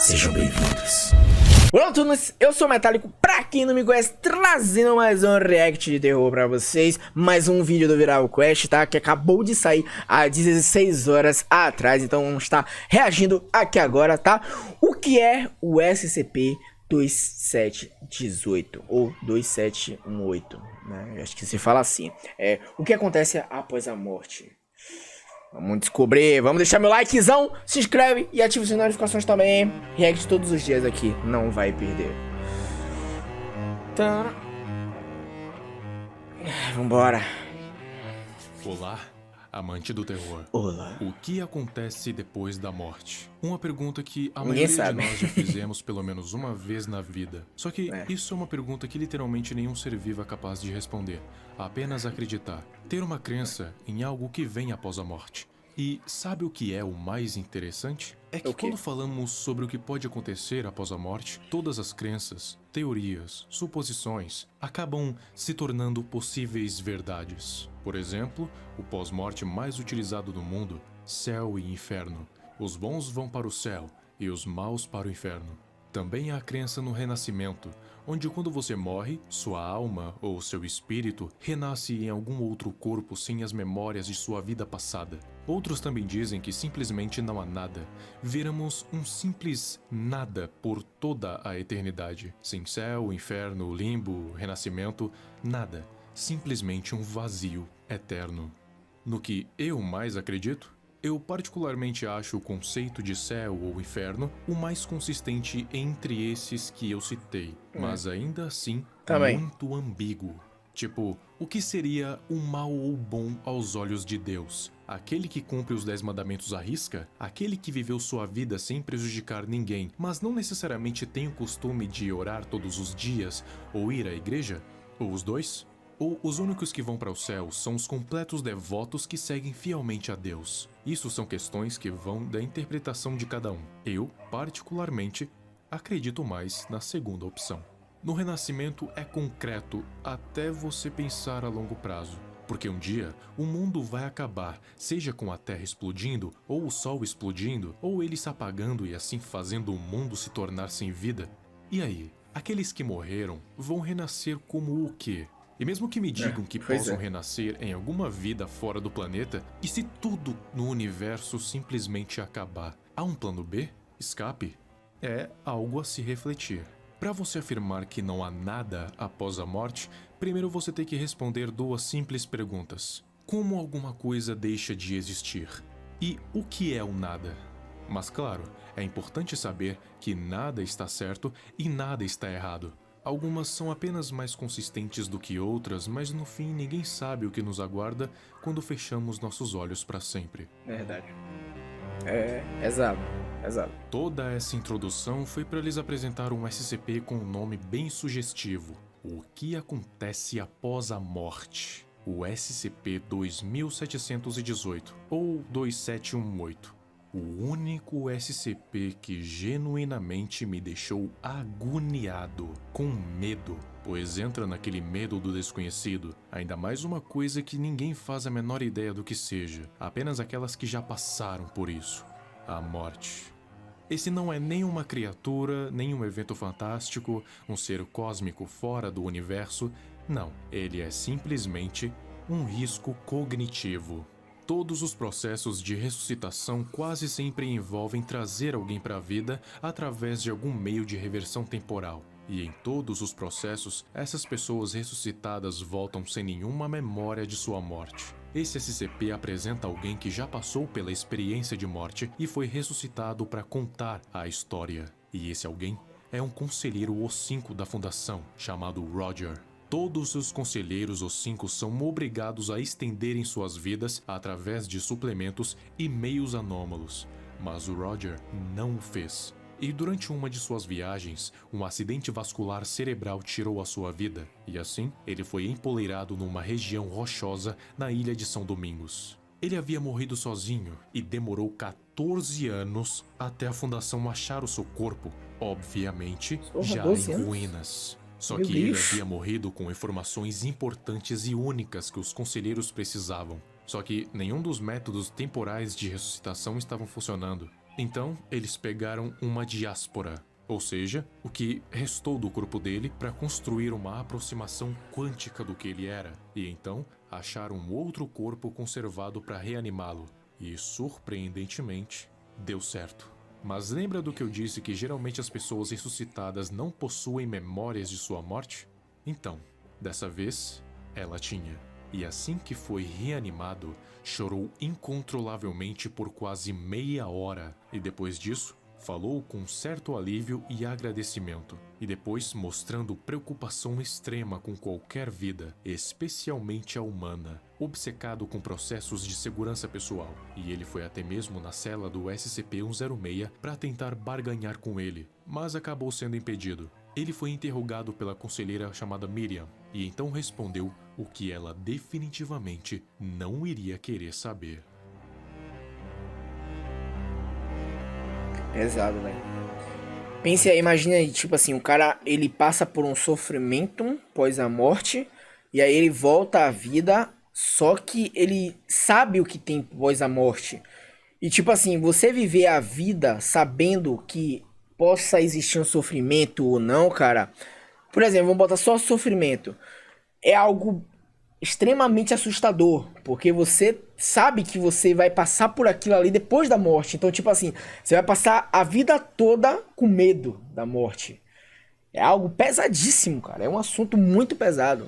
Sejam bem-vindos. Olá, turnos, eu sou o Metálico, pra quem não me conhece, trazendo mais um react de terror pra vocês, mais um vídeo do Viral Quest, tá? Que acabou de sair há 16 horas atrás, então vamos estar reagindo aqui agora, tá? O que é o SCP-2718, ou 2718, né? Acho que se fala assim. O que acontece após a morte? Vamos descobrir, vamos deixar meu likezão, se inscreve e ativa as notificações também. React todos os dias aqui, não vai perder. Tá. Vambora. Olá, amante do terror. Olá. O que acontece depois da morte? Uma pergunta que a Ninguém maioria sabe. de nós já fizemos pelo menos uma vez na vida. Só que É. isso é uma pergunta que literalmente nenhum ser vivo é capaz de responder. Apenas acreditar. Ter uma crença em algo que vem após a morte. E sabe o que é o mais interessante? É que O quê? quando falamos sobre o que pode acontecer após a morte, todas as crenças, teorias, suposições acabam se tornando possíveis verdades. Por exemplo, o pós-morte mais utilizado no mundo, céu e inferno. Os bons vão para o céu e os maus para o inferno. Também há a crença no renascimento, onde quando você morre, sua alma ou seu espírito renasce em algum outro corpo sem as memórias de sua vida passada. Outros também dizem que simplesmente não há nada. Viramos um simples nada por toda a eternidade. Sem céu, inferno, limbo, renascimento, nada. Simplesmente um vazio eterno. No que eu mais acredito? Eu particularmente acho o conceito de céu ou inferno o mais consistente entre esses que eu citei, mas ainda assim Também. muito ambíguo. Tipo, o que seria o mal ou bom aos olhos de Deus? Aquele que cumpre os 10 mandamentos à risca? Aquele que viveu sua vida sem prejudicar ninguém, mas não necessariamente tem o costume de orar todos os dias ou ir à igreja? Ou os dois? Ou os únicos que vão para o céu são os completos devotos que seguem fielmente a Deus? Isso são questões que vão da interpretação de cada um. Eu, particularmente, acredito mais na segunda opção. No renascimento é concreto até você pensar a longo prazo. Porque um dia o mundo vai acabar, seja com a Terra explodindo, ou o Sol explodindo, ou ele se apagando e assim fazendo o mundo se tornar sem vida. E aí, aqueles que morreram vão renascer como o quê? E mesmo que me digam que pois possam é. renascer em alguma vida fora do planeta, e se tudo no universo simplesmente acabar? Há um plano B? Escape? É algo a se refletir. Para você afirmar que não há nada após a morte, primeiro você tem que responder duas simples perguntas. Como alguma coisa deixa de existir? E o que é o nada? Mas claro, é importante saber que nada está certo e nada está errado. Algumas são apenas mais consistentes do que outras, mas no fim ninguém sabe o que nos aguarda quando fechamos nossos olhos para sempre. Verdade. Exato. Toda essa introdução foi para lhes apresentar um SCP com um nome bem sugestivo: O que acontece após a morte? O SCP-2718, ou 2718. O único SCP que genuinamente me deixou agoniado, com medo, pois entra naquele medo do desconhecido, ainda mais uma coisa que ninguém faz a menor ideia do que seja, apenas aquelas que já passaram por isso: a morte. Esse não é nem uma criatura, nem um evento fantástico, um ser cósmico fora do universo, não, ele é simplesmente um risco cognitivo. Todos os processos de ressuscitação quase sempre envolvem trazer alguém para a vida através de algum meio de reversão temporal. E em todos os processos, essas pessoas ressuscitadas voltam sem nenhuma memória de sua morte. Esse SCP apresenta alguém que já passou pela experiência de morte e foi ressuscitado para contar a história. E esse alguém é um conselheiro O5 da Fundação, chamado Roger. Todos os conselheiros O5 são obrigados a estenderem suas vidas através de suplementos e meios anômalos, mas o Roger não o fez. E durante uma de suas viagens, um acidente vascular cerebral tirou a sua vida, e assim ele foi empoleirado numa região rochosa na ilha de São Domingos. Ele havia morrido sozinho e demorou 14 anos até a Fundação achar o seu corpo, obviamente já em 12 anos? ruínas. Só Meu que ele Deus. havia morrido com informações importantes e únicas que os conselheiros precisavam. Só que nenhum dos métodos temporais de ressuscitação estavam funcionando. Então, eles pegaram uma diáspora, ou seja, o que restou do corpo dele, para construir uma aproximação quântica do que ele era, e então acharam um outro corpo conservado para reanimá-lo. E, surpreendentemente, deu certo. Mas lembra do que eu disse que geralmente as pessoas ressuscitadas não possuem memórias de sua morte? Então, dessa vez, ela tinha. E assim que foi reanimado, chorou incontrolavelmente por quase meia hora. E depois disso, falou com certo alívio e agradecimento. E depois mostrando preocupação extrema com qualquer vida, especialmente a humana, obcecado com processos de segurança pessoal. E ele foi até mesmo na cela do SCP-106 para tentar barganhar com ele, mas acabou sendo impedido. Ele foi interrogado pela conselheira chamada Miriam, e então respondeu o que ela definitivamente não iria querer saber. Pesado, velho. Pense aí, imagina aí, tipo assim, o cara, ele passa por um sofrimento pós a morte, e aí ele volta à vida, só que ele sabe o que tem pós a morte. E tipo assim, você viver a vida sabendo que possa existir um sofrimento ou não, cara. Por exemplo, vamos botar só sofrimento. É algo extremamente assustador, porque você sabe que você vai passar por aquilo ali depois da morte. Então, tipo assim, você vai passar a vida toda com medo da morte. É algo pesadíssimo, cara. É um assunto muito pesado.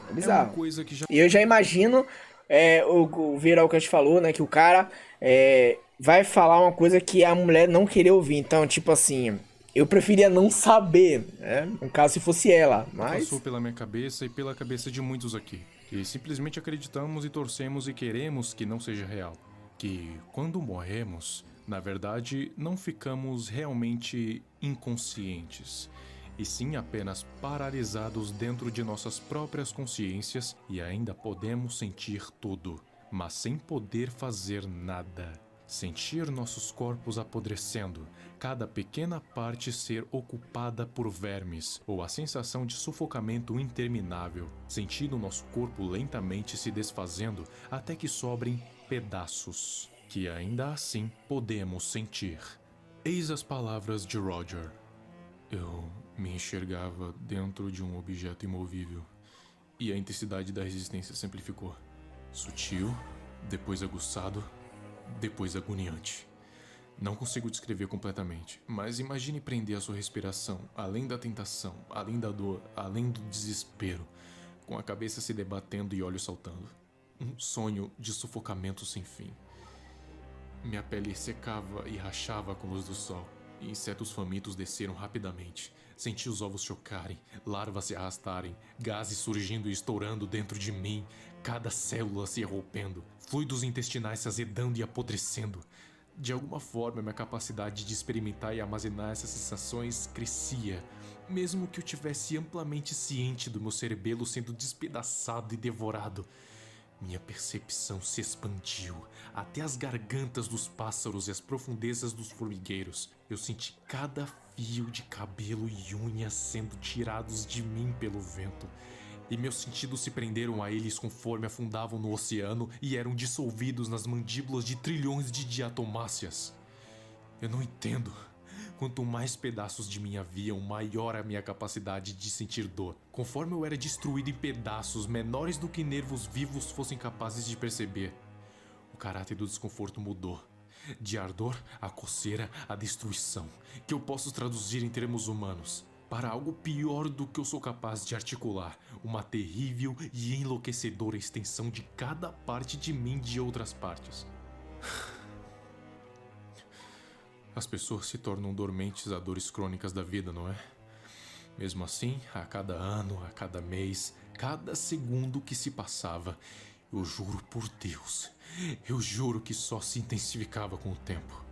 É bizarro. É uma coisa que já... E eu já imagino o Viral que a gente falou, né? Que o cara vai falar uma coisa que a mulher não queria ouvir. Então, tipo assim, eu preferia não saber, né? No caso, se fosse ela. Mas passou pela minha cabeça e pela cabeça de muitos aqui. Que simplesmente acreditamos e torcemos e queremos que não seja real. Que quando morremos, na verdade, não ficamos realmente inconscientes, e sim apenas paralisados dentro de nossas próprias consciências e ainda podemos sentir tudo, mas sem poder fazer nada. Sentir nossos corpos apodrecendo, cada pequena parte ser ocupada por vermes, ou a sensação de sufocamento interminável, sentindo nosso corpo lentamente se desfazendo até que sobrem pedaços, que ainda assim podemos sentir. Eis as palavras de Roger. Eu me enxergava dentro de um objeto imovível, e a intensidade da resistência se amplificou. Sutil, depois aguçado, depois agoniante. Não consigo descrever completamente, mas imagine prender a sua respiração, além da tentação, além da dor, além do desespero, com a cabeça se debatendo e olhos saltando. Um sonho de sufocamento sem fim. Minha pele secava e rachava com a luz do sol, e insetos famintos desceram rapidamente. Senti os ovos chocarem, larvas se arrastarem, gases surgindo e estourando dentro de mim, cada célula se rompendo, fluidos intestinais se azedando e apodrecendo. De alguma forma, minha capacidade de experimentar e armazenar essas sensações crescia, mesmo que eu tivesse amplamente ciente do meu cerebelo sendo despedaçado e devorado. Minha percepção se expandiu até as gargantas dos pássaros e as profundezas dos formigueiros. Eu senti cada fio de cabelo e unha sendo tirados de mim pelo vento, e meus sentidos se prenderam a eles conforme afundavam no oceano e eram dissolvidos nas mandíbulas de trilhões de diatomáceas. Eu não entendo. Quanto mais pedaços de mim haviam, maior a minha capacidade de sentir dor. Conforme eu era destruído em pedaços menores do que nervos vivos fossem capazes de perceber, o caráter do desconforto mudou. De ardor, a coceira, a destruição, que eu posso traduzir em termos humanos, para algo pior do que eu sou capaz de articular, uma terrível e enlouquecedora extensão de cada parte de mim de outras partes. As pessoas se tornam dormentes a dores crônicas da vida, não é? Mesmo assim, a cada ano, a cada mês, cada segundo que se passava, eu juro por Deus, eu juro que só se intensificava com o tempo.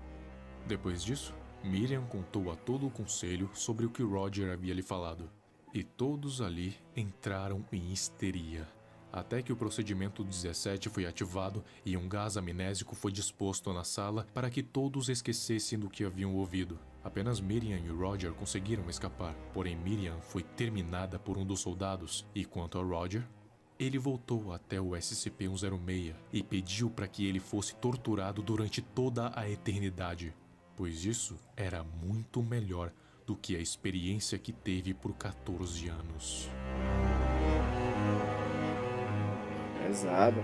Depois disso, Miriam contou a todo o conselho sobre o que Roger havia lhe falado, e todos ali entraram em histeria. Até que o procedimento 17 foi ativado e um gás amnésico foi disposto na sala para que todos esquecessem do que haviam ouvido. Apenas Miriam e Roger conseguiram escapar, porém Miriam foi terminada por um dos soldados, e quanto a Roger, ele voltou até o SCP-106 e pediu para que ele fosse torturado durante toda a eternidade, pois isso era muito melhor do que a experiência que teve por 14 anos. Pesado.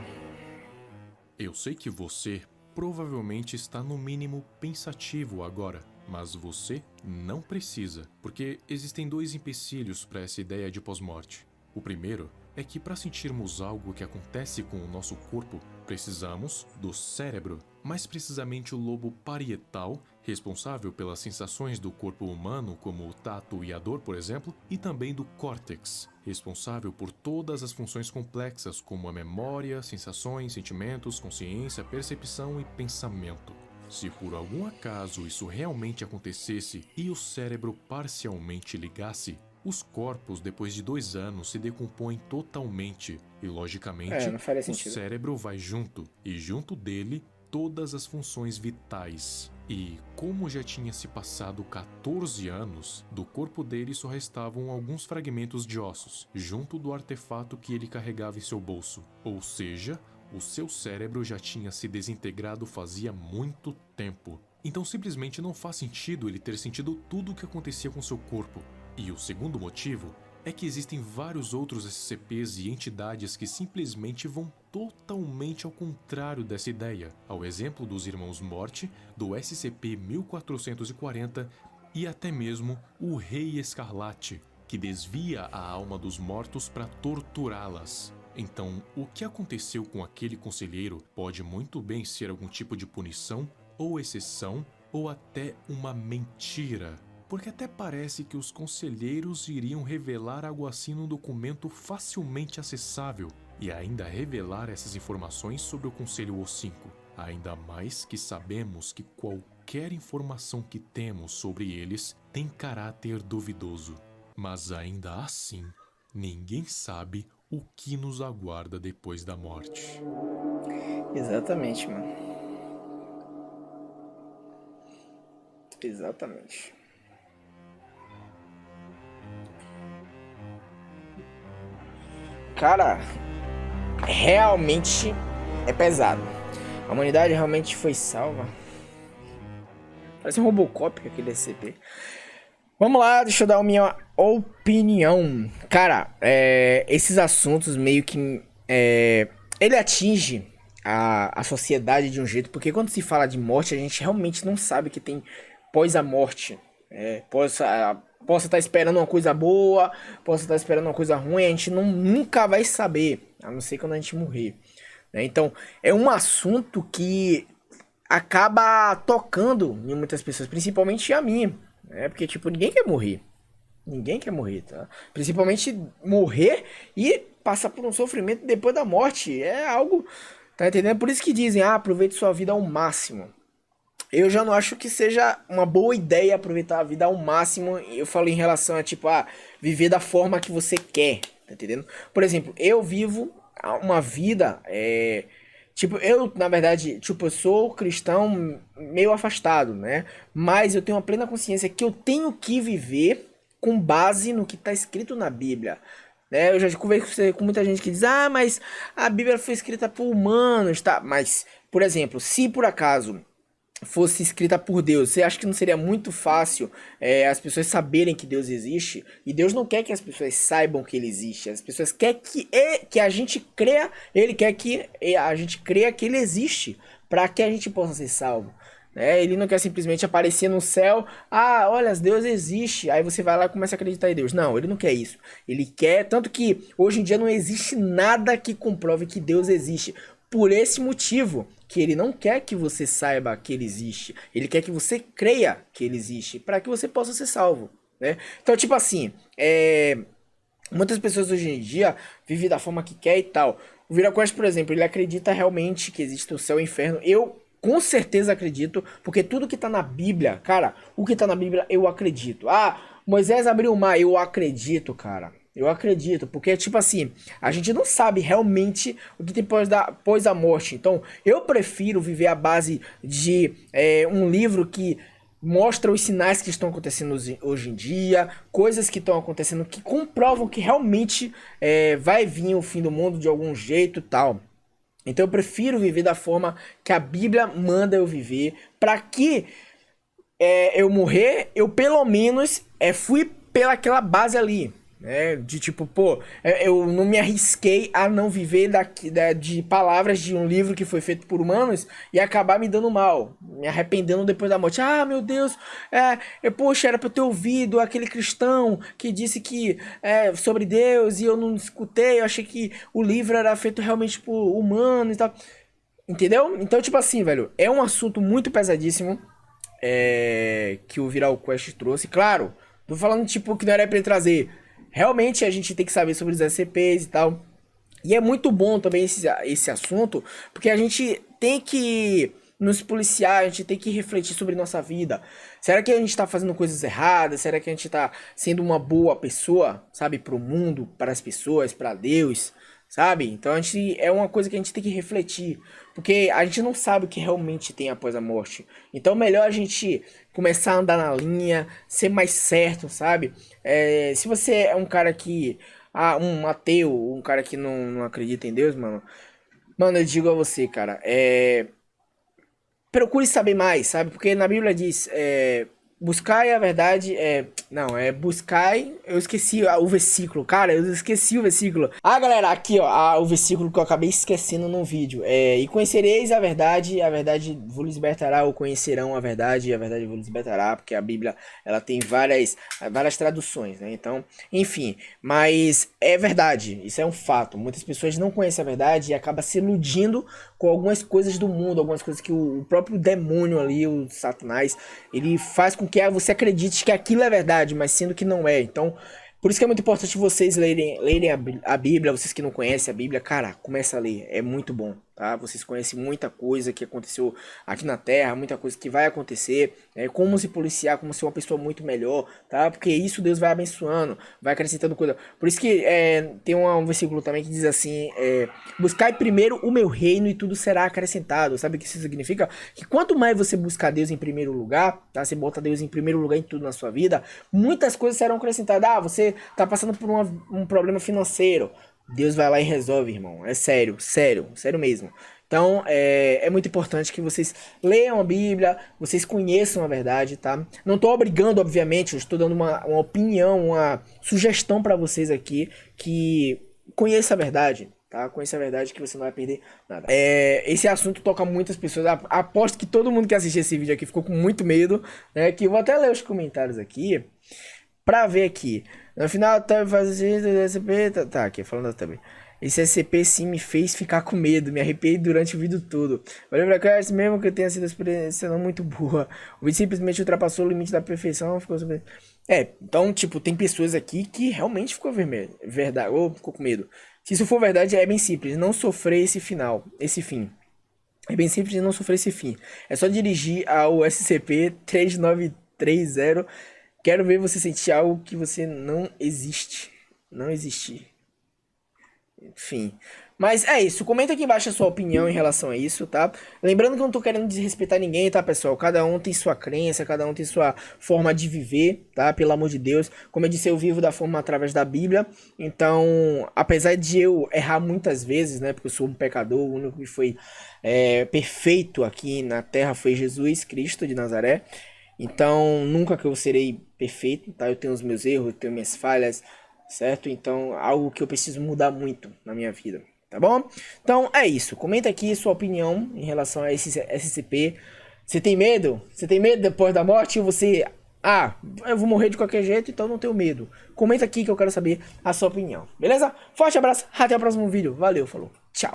Eu sei que você provavelmente está no mínimo pensativo agora, mas você não precisa, porque existem dois empecilhos para essa ideia de pós-morte. O primeiro é que para sentirmos algo que acontece com o nosso corpo, precisamos do cérebro, mais precisamente o lobo parietal, responsável pelas sensações do corpo humano, como o tato e a dor, por exemplo, e também do córtex, responsável por todas as funções complexas, como a memória, sensações, sentimentos, consciência, percepção e pensamento. Se por algum acaso isso realmente acontecesse e o cérebro parcialmente ligasse, os corpos, depois de 2 anos, se decompõem totalmente e, logicamente, não faria o sentido. cérebro vai junto, e junto dele, todas as funções vitais. E, como já tinha se passado 14 anos, do corpo dele só restavam alguns fragmentos de ossos, junto do artefato que ele carregava em seu bolso. Ou seja, o seu cérebro já tinha se desintegrado fazia muito tempo. Então simplesmente não faz sentido ele ter sentido tudo o que acontecia com seu corpo. E o segundo motivo é que existem vários outros SCPs e entidades que simplesmente vão totalmente ao contrário dessa ideia, ao exemplo dos Irmãos Morte, do SCP-1440 e até mesmo o Rei Escarlate, que desvia a alma dos mortos para torturá-las. Então, o que aconteceu com aquele conselheiro pode muito bem ser algum tipo de punição, ou exceção, ou até uma mentira. Porque até parece que os conselheiros iriam revelar algo assim num documento facilmente acessável e ainda revelar essas informações sobre o Conselho O5. Ainda mais que sabemos que qualquer informação que temos sobre eles tem caráter duvidoso. Mas ainda assim, ninguém sabe o que nos aguarda depois da morte. Exatamente, mano. Exatamente. Cara, realmente é pesado. A humanidade realmente foi salva. Parece um Robocop aquele SCP. Vamos lá, deixa eu dar a minha opinião. Cara, esses assuntos meio que... ele atinge a sociedade de um jeito... Porque quando se fala de morte, a gente realmente não sabe que tem pós a morte. Posso estar esperando uma coisa boa, posso estar esperando uma coisa ruim, a gente nunca vai saber, a não ser quando a gente morrer. Né? Então, é um assunto que acaba tocando em muitas pessoas, principalmente a mim. Né? Porque, tipo, ninguém quer morrer. Ninguém quer morrer, tá? Principalmente morrer e passar por um sofrimento depois da morte. É algo, tá entendendo? Por isso que dizem, aproveite sua vida ao máximo. Eu já não acho que seja uma boa ideia aproveitar a vida ao máximo. Eu falo em relação a, tipo, viver da forma que você quer, tá entendendo? Por exemplo, eu vivo uma vida, eu, na verdade, tipo, eu sou cristão meio afastado, né? Mas eu tenho uma plena consciência que eu tenho que viver com base no que tá escrito na Bíblia. Né? Eu já conversei com muita gente que diz, mas a Bíblia foi escrita por humanos, tá? Mas, por exemplo, se por acaso... fosse escrita por Deus, você acha que não seria muito fácil as pessoas saberem que Deus existe? E Deus não quer que as pessoas saibam que Ele existe. As pessoas querem que a gente creia, Ele quer que a gente creia que Ele existe, para que a gente possa ser salvo. Ele não quer simplesmente aparecer no céu, olha, Deus existe, aí você vai lá e começa a acreditar em Deus. Não, Ele não quer isso. Ele quer, tanto que hoje em dia não existe nada que comprove que Deus existe. Por esse motivo, que ele não quer que você saiba que ele existe. Ele quer que você creia que ele existe, para que você possa ser salvo, né? Então, tipo assim, muitas pessoas hoje em dia vivem da forma que quer e tal. O ViraQuest, por exemplo, ele acredita realmente que existe o céu e o inferno. Eu, com certeza, acredito, porque tudo que tá na Bíblia, cara, o que tá na Bíblia, eu acredito. Moisés abriu o mar, eu acredito, cara. Eu acredito, porque, tipo assim, a gente não sabe realmente o que tem após a morte. Então, eu prefiro viver à base de um livro que mostra os sinais que estão acontecendo hoje em dia, coisas que estão acontecendo que comprovam que realmente vai vir o fim do mundo de algum jeito e tal. Então eu prefiro viver da forma que a Bíblia manda eu viver, para que eu morrer, eu pelo menos fui pelaquela base ali. De tipo, pô, eu não me arrisquei a não viver de palavras de um livro que foi feito por humanos e acabar me dando mal, me arrependendo depois da morte. Ah, meu Deus, poxa, era pra eu ter ouvido aquele cristão que disse que sobre Deus e eu não escutei, eu achei que o livro era feito realmente por humanos e tal. Entendeu? Então, tipo assim, velho, é um assunto muito pesadíssimo que o Viral Quest trouxe. Claro, tô falando tipo que não era pra ele trazer. Realmente a gente tem que saber sobre os SCPs e tal. E é muito bom também esse assunto, porque a gente tem que nos policiar, a gente tem que refletir sobre nossa vida. Será que a gente tá fazendo coisas erradas? Será que a gente tá sendo uma boa pessoa, sabe? Pro mundo, para as pessoas, para Deus, sabe? Então é uma coisa que a gente tem que refletir, porque a gente não sabe o que realmente tem após a morte. Então melhor a gente começar a andar na linha, ser mais certo, sabe? Se você é um cara que... um ateu, um cara que não acredita em Deus, mano, eu digo a você, cara, procure saber mais, sabe? Porque na Bíblia diz... buscai a verdade, buscai, eu esqueci o versículo, cara, eu esqueci o versículo. Galera, aqui, ó, o versículo que eu acabei esquecendo no vídeo, e conhecereis a verdade vos libertará, ou conhecerão a verdade vos libertará, porque a Bíblia, ela tem várias traduções, né, então, enfim, mas é verdade, isso é um fato, muitas pessoas não conhecem a verdade e acabam se iludindo com algumas coisas do mundo, algumas coisas que o próprio demônio ali, o Satanás, ele faz com que você acredite que aquilo é verdade, mas sendo que não é. Então, por isso que é muito importante vocês lerem a Bíblia, vocês que não conhecem a Bíblia, cara, começa a ler, é muito bom, tá? Vocês conhecem muita coisa que aconteceu aqui na Terra, muita coisa que vai acontecer, como se policiar, como ser uma pessoa muito melhor, tá? Porque isso Deus vai abençoando, vai acrescentando coisa. Por isso que tem um versículo também que diz assim, buscai primeiro o meu reino e tudo será acrescentado. Sabe o que isso significa? Que quanto mais você buscar Deus em primeiro lugar, tá? Você bota Deus em primeiro lugar em tudo na sua vida, muitas coisas serão acrescentadas. Você tá passando por um problema financeiro, Deus vai lá e resolve, irmão. É sério mesmo. Então, é muito importante que vocês leiam a Bíblia, vocês conheçam a verdade, tá? Não tô obrigando, obviamente, eu estou dando uma opinião, uma sugestão pra vocês aqui, que conheça a verdade, tá? Conheça a verdade que você não vai perder nada. Esse assunto toca muitas pessoas, aposto que todo mundo que assistiu esse vídeo aqui ficou com muito medo, né? Que eu vou até ler os comentários aqui, pra ver aqui. No final, tá fazendo SCP, tá aqui, falando também. Esse SCP sim me fez ficar com medo, me arrepiei durante o vídeo todo. Valeu pra cá, mesmo que eu tenha sido uma experiência não muito boa. O vídeo simplesmente ultrapassou o limite da perfeição, ficou sobre... então, tipo, tem pessoas aqui que realmente ficou verdade, ou ficou com medo. Se isso for verdade, é bem simples, não sofrer esse fim. É bem simples de não sofrer esse fim. É só dirigir ao SCP-3930. Quero ver você sentir algo que você não existe. Não existir. Enfim. Mas é isso. Comenta aqui embaixo a sua opinião em relação a isso, tá? Lembrando que eu não tô querendo desrespeitar ninguém, tá, pessoal? Cada um tem sua crença, cada um tem sua forma de viver, tá? Pelo amor de Deus. Como eu disse, eu vivo da forma através da Bíblia. Então, apesar de eu errar muitas vezes, né? Porque eu sou um pecador, o único que foi perfeito aqui na Terra foi Jesus Cristo de Nazaré. Então, nunca que eu serei perfeito, tá? Eu tenho os meus erros, eu tenho minhas falhas, certo? Então, algo que eu preciso mudar muito na minha vida, tá bom? Então, é isso. Comenta aqui sua opinião em relação a esse SCP. Você tem medo? Você tem medo depois da morte? Ou você... eu vou morrer de qualquer jeito, então não tenho medo. Comenta aqui que eu quero saber a sua opinião, beleza? Forte abraço, até o próximo vídeo. Valeu, falou.